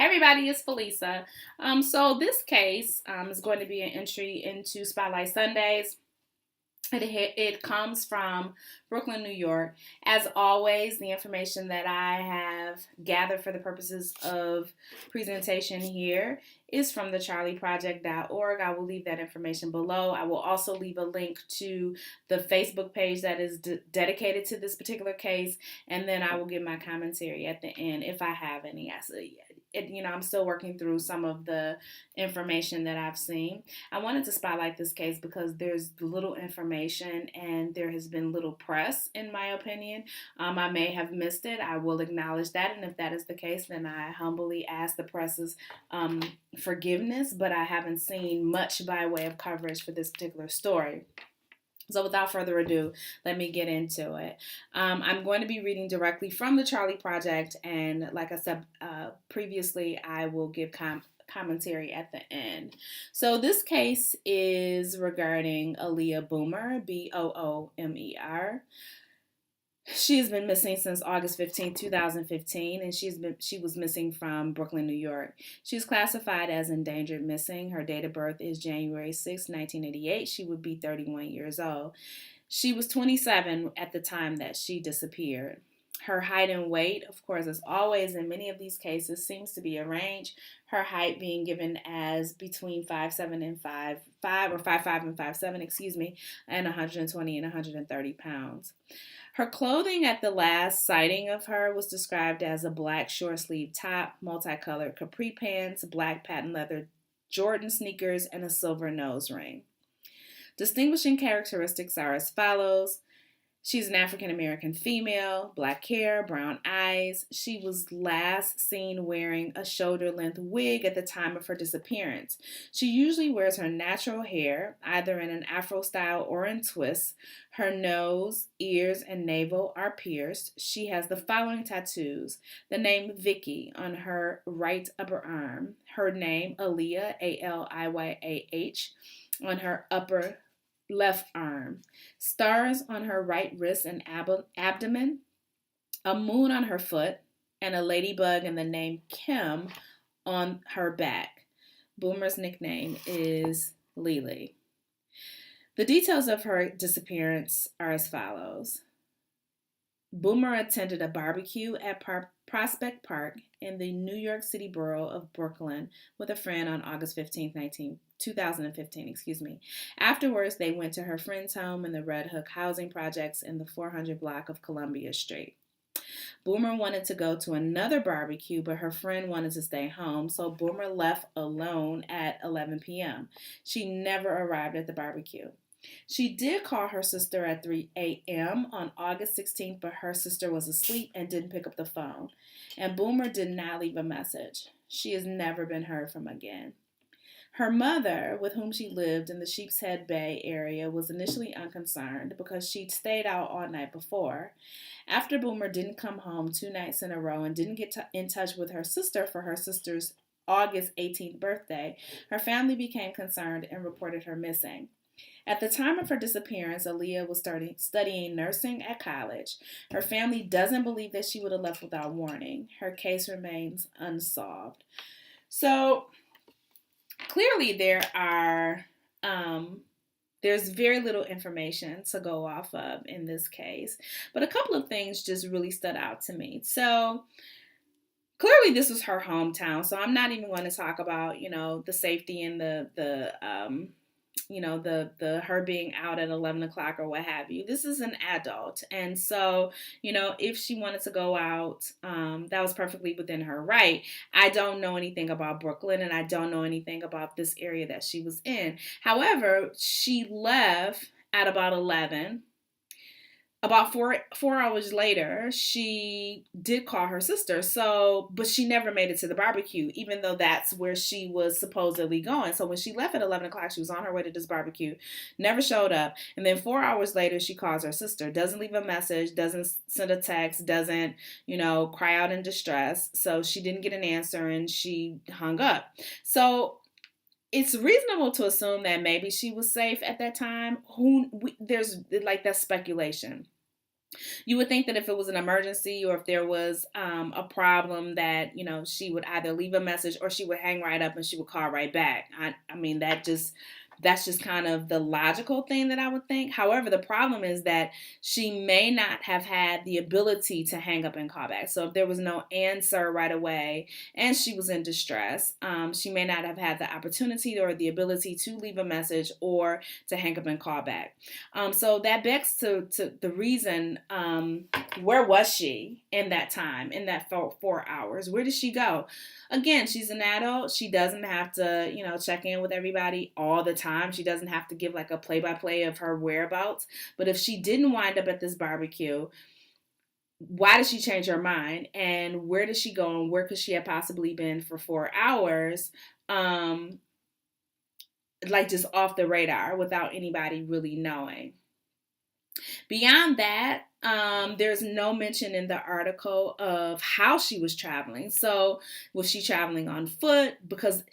Hey everybody, it's Felisa. So this case is going to be an entry into Spotlight Sundays. It comes from Brooklyn, New York. As always, the information that I have gathered for the purposes of presentation here is from the charlieproject.org. I will leave that information below. I will also leave a link to the Facebook page that is dedicated to this particular case, and then I will give my commentary at the end if I have any. I'm still working through some of the information that I've seen. I wanted to spotlight this case because there's little information and there has been little press, in my opinion. I may have missed it. I will acknowledge that. And if that is the case, then I humbly ask the press's forgiveness. But I haven't seen much by way of coverage for this particular story. So without further ado, let me get into it. I'm going to be reading directly from the Charlie Project. And like I said previously, I will give commentary at the end. So this case is regarding Aliyah Boomer, Boomer. She has been missing since August 15, 2015, and she was missing from Brooklyn, New York. She's classified as endangered missing. Her date of birth is January 6, 1988. She would be 31 years old. She was 27 at the time that she disappeared. Her height and weight, of course, as always in many of these cases, seems to be a range. Her height being given as between 5'7" and 5'5", or 5'5" and 5'7", and 120 and 130 pounds. Her clothing at the last sighting of her was described as a black short-sleeved top, multicolored capri pants, black patent leather Jordan sneakers, and a silver nose ring. Distinguishing characteristics are as follows. She's an African-American female, black hair, brown eyes. She was last seen wearing a shoulder-length wig at the time of her disappearance. She usually wears her natural hair, either in an afro style or in twists. Her nose, ears, and navel are pierced. She has the following tattoos: the name Vicky on her right upper arm, her name Aliyah, Aliyah, on her upper left arm, stars on her right wrist and abdomen, a moon on her foot, and a ladybug and the name Kim on her back. Boomer's nickname is Lily. The details of her disappearance are as follows. Boomer attended a barbecue at Prospect Park in the New York City borough of Brooklyn with a friend on August 15, 2015. Afterwards, they went to her friend's home in the Red Hook housing projects in the 400 block of Columbia Street. Boomer wanted to go to another barbecue, but her friend wanted to stay home, so Boomer left alone at 11 p.m. She never arrived at the barbecue. She did call her sister at 3 a.m. on August 16th, but her sister was asleep and didn't pick up the phone. And Boomer did not leave a message. She has never been heard from again. Her mother, with whom she lived in the Sheepshead Bay area, was initially unconcerned because she'd stayed out all night before. After Boomer didn't come home 2 nights in a row and didn't get in touch with her sister for her sister's August 18th birthday, her family became concerned and reported her missing. At the time of her disappearance, Aliyah was studying nursing at college. Her family doesn't believe that she would have left without warning. Her case remains unsolved. So clearly there's very little information to go off of in this case. But a couple of things just really stood out to me. So clearly this was her hometown. So I'm not even going to talk about, the safety and the her being out at 11 o'clock or what have you. This is an adult. And so, if she wanted to go out, that was perfectly within her right. I don't know anything about Brooklyn and I don't know anything about this area that she was in. However, she left at about 11. About four hours later, she did call her sister. But she never made it to the barbecue, even though that's where she was supposedly going. So when she left at 11 o'clock, she was on her way to this barbecue, never showed up. And then 4 hours later, she calls her sister, doesn't leave a message, doesn't send a text, doesn't, cry out in distress. So she didn't get an answer and she hung up. So it's reasonable to assume that maybe she was safe at that time. There's like that speculation. You would think that if it was an emergency or if there was a problem that, she would either leave a message or she would hang right up and she would call right back. I mean, that's just kind of the logical thing that I would think. However, the problem is that she may not have had the ability to hang up and call back. So if there was no answer right away and she was in distress, she may not have had the opportunity or the ability to leave a message or to hang up and call back. So that begs to the reason, where was she in that time, in that 4 hours? Where did she go? Again, she's an adult. She doesn't have to, check in with everybody all the time. She doesn't have to give like a play-by-play of her whereabouts. But if she didn't wind up at this barbecue, why did she change her mind? And where did she go? And where could she have possibly been for 4 hours? Like just off the radar without anybody really knowing. Beyond that, there's no mention in the article of how she was traveling. So was she traveling on foot? Because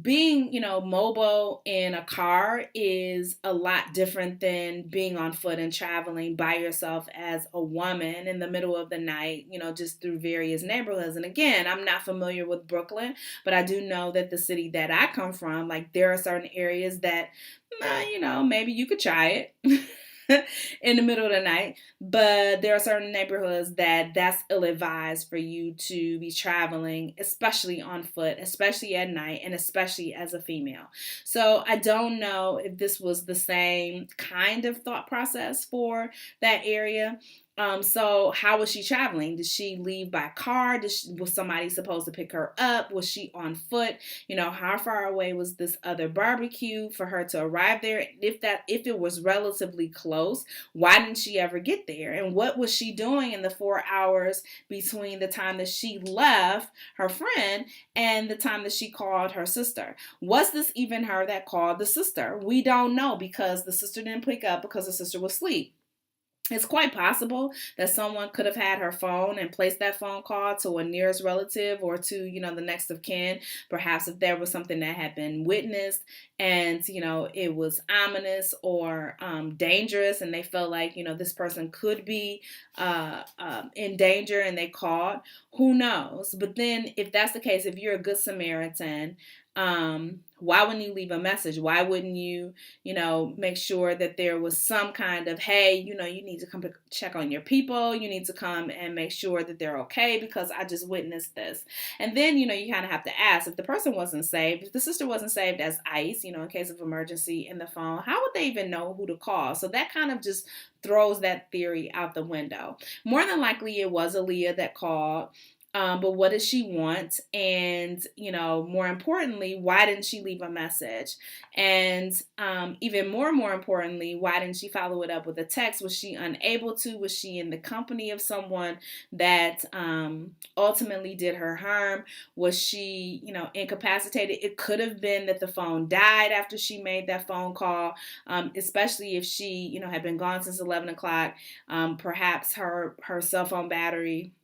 being, mobile in a car is a lot different than being on foot and traveling by yourself as a woman in the middle of the night, just through various neighborhoods. And again, I'm not familiar with Brooklyn, but I do know that the city that I come from, like there are certain areas that, maybe you could try it. In the middle of the night, but there are certain neighborhoods that's ill-advised for you to be traveling, especially on foot, especially at night, and especially as a female. So I don't know if this was the same kind of thought process for that area. So how was she traveling? Did she leave by car? Was somebody supposed to pick her up? Was she on foot? How far away was this other barbecue for her to arrive there? If it was relatively close, why didn't she ever get there? And what was she doing in the 4 hours between the time that she left her friend and the time that she called her sister? Was this even her that called the sister? We don't know, because the sister didn't pick up because the sister was asleep. It's quite possible that someone could have had her phone and placed that phone call to a nearest relative or to, the next of kin. Perhaps if there was something that had been witnessed and, it was ominous or dangerous and they felt like, this person could be in danger and they called. Who knows? But then if that's the case, if you're a good Samaritan, why wouldn't you leave a message? Why wouldn't you, make sure that there was some kind of, hey, you need to come check on your people. You need to come and make sure that they're okay because I just witnessed this. And then, you kind of have to ask, if the person wasn't saved, if the sister wasn't saved as ICE, in case of emergency in the phone, how would they even know who to call? So that kind of just throws that theory out the window. More than likely, it was Aliyah that called. But what does she want? And, more importantly, why didn't she leave a message? And even more importantly, why didn't she follow it up with a text? Was she unable to? Was she in the company of someone that ultimately did her harm? Was she, incapacitated? It could have been that the phone died after she made that phone call, especially if she, had been gone since 11 o'clock. Perhaps her cell phone battery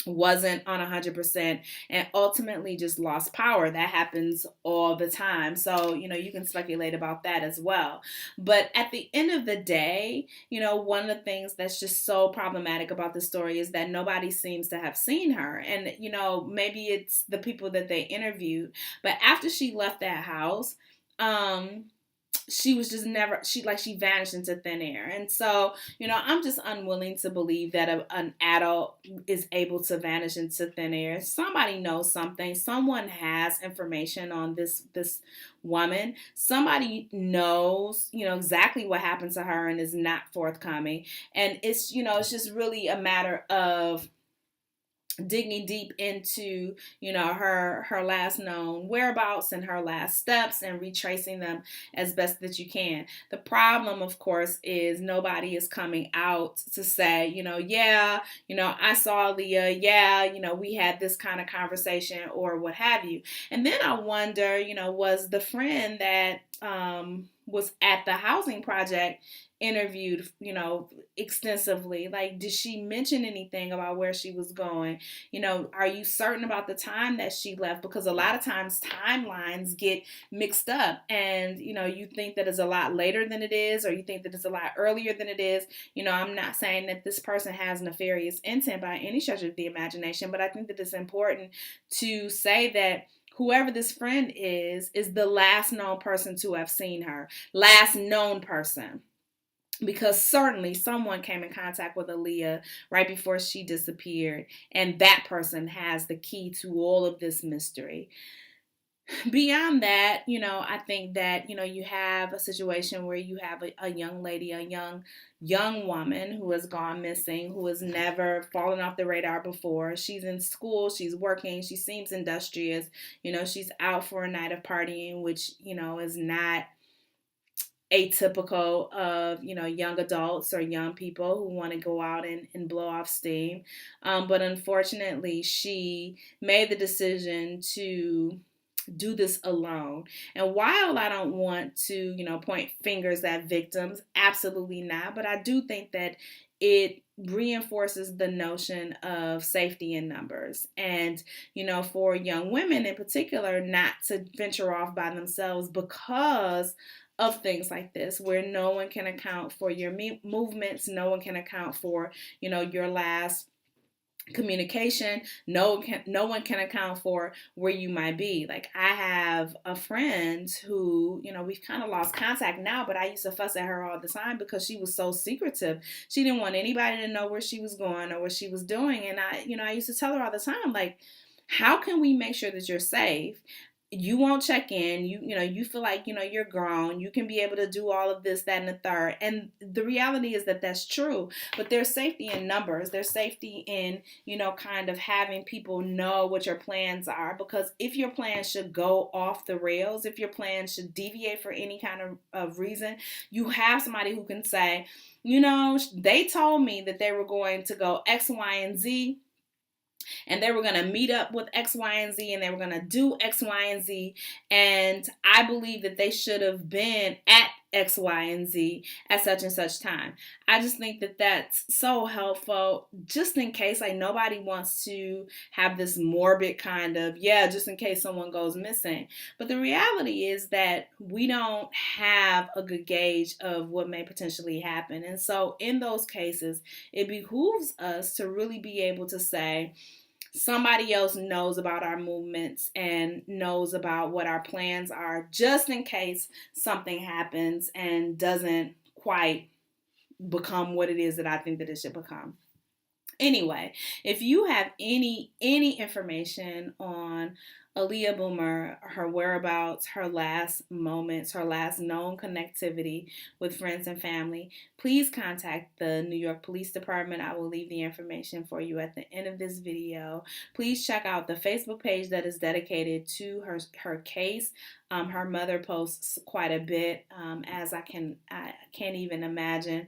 wasn't on 100% and ultimately just lost power. That happens all the time. So, you can speculate about that as well. But at the end of the day, one of the things that's just so problematic about the story is that nobody seems to have seen her. And, maybe it's the people that they interviewed. But after she left that house, she was just she vanished into thin air. And so, I'm just unwilling to believe that an adult is able to vanish into thin air. Somebody knows something. Someone has information on this woman. Somebody knows, exactly what happened to her and is not forthcoming. And it's, it's just really a matter of digging deep into, her last known whereabouts and her last steps and retracing them as best that you can. The problem, of course, is nobody is coming out to say, I saw Aliyah, we had this kind of conversation or what have you. And then I wonder, was the friend that was at the housing project interviewed, extensively. Like, did she mention anything about where she was going? Are you certain about the time that she left? Because a lot of times timelines get mixed up, and you think that it's a lot later than it is, or you think that it's a lot earlier than it is. I'm not saying that this person has nefarious intent by any stretch of the imagination, but I think that it's important to say that whoever this friend is the last known person to have seen her, last known person. Because certainly someone came in contact with Aliyah right before she disappeared, and that person has the key to all of this mystery. Beyond that, I think that, you have a situation where you have a young lady, a young woman who has gone missing, who has never fallen off the radar before. She's in school, she's working, she seems industrious, she's out for a night of partying, which, is not atypical of young adults or young people who want to go out and blow off steam, but unfortunately she made the decision to do this alone. And while I don't want to point fingers at victims, absolutely not, but I do think that it reinforces the notion of safety in numbers, and for young women in particular not to venture off by themselves because of things like this, where no one can account for your movements, no one can account for your last communication, no one can account for where you might be. Like, I have a friend who we've kind of lost contact now, but I used to fuss at her all the time because she was so secretive. She didn't want anybody to know where she was going or what she was doing, and I used to tell her all the time, like, how can we make sure that you're safe? You won't check in. You feel like, you're grown. You can be able to do all of this, that, and the third. And the reality is that that's true. But there's safety in numbers. There's safety in, kind of having people know what your plans are. Because if your plans should go off the rails, if your plans should deviate for any kind of reason, you have somebody who can say, they told me that they were going to go X, Y, and Z, and they were going to meet up with X, Y, and Z, and they were going to do X, Y, and Z. And I believe that they should have been at X, Y, and Z at such and such time. I just think that that's so helpful, just in case, like, nobody wants to have this morbid kind of, just in case someone goes missing. But the reality is that we don't have a good gauge of what may potentially happen. And so in those cases, it behooves us to really be able to say, somebody else knows about our movements and knows about what our plans are, just in case something happens and doesn't quite become what it is that I think that it should become. Anyway, if you have any information on Aliyah Boomer, her whereabouts, her last moments, her last known connectivity with friends and family, please contact the New York Police Department. I will leave the information for you at the end of this video. Please check out the Facebook page that is dedicated to her case. Her mother posts quite a bit, as I can't even imagine.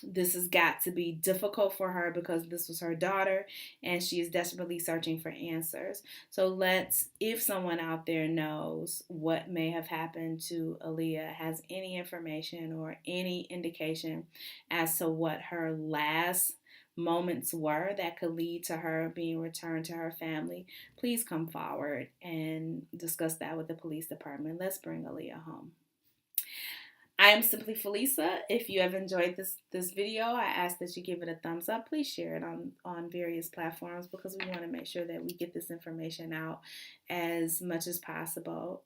This has got to be difficult for her because this was her daughter and she is desperately searching for answers. So if someone out there knows what may have happened to Aliyah, has any information or any indication as to what her last moments were that could lead to her being returned to her family, please come forward and discuss that with the police department. Let's bring Aliyah home. I am simply Felisa. If you have enjoyed this video, I ask that you give it a thumbs up. Please share it on various platforms because we want to make sure that we get this information out as much as possible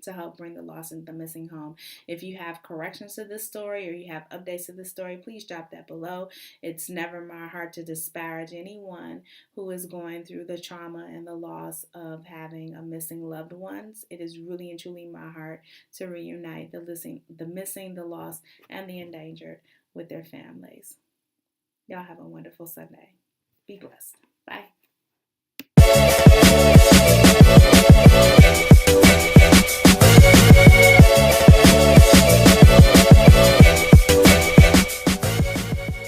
to help bring the lost and the missing home. If you have corrections to this story or you have updates to this story, please drop that below. It's never my heart to disparage anyone who is going through the trauma and the loss of having a missing loved ones. It is really and truly my heart to reunite the missing, the lost, and the endangered with their families. Y'all have a wonderful Sunday. Be blessed. Bye.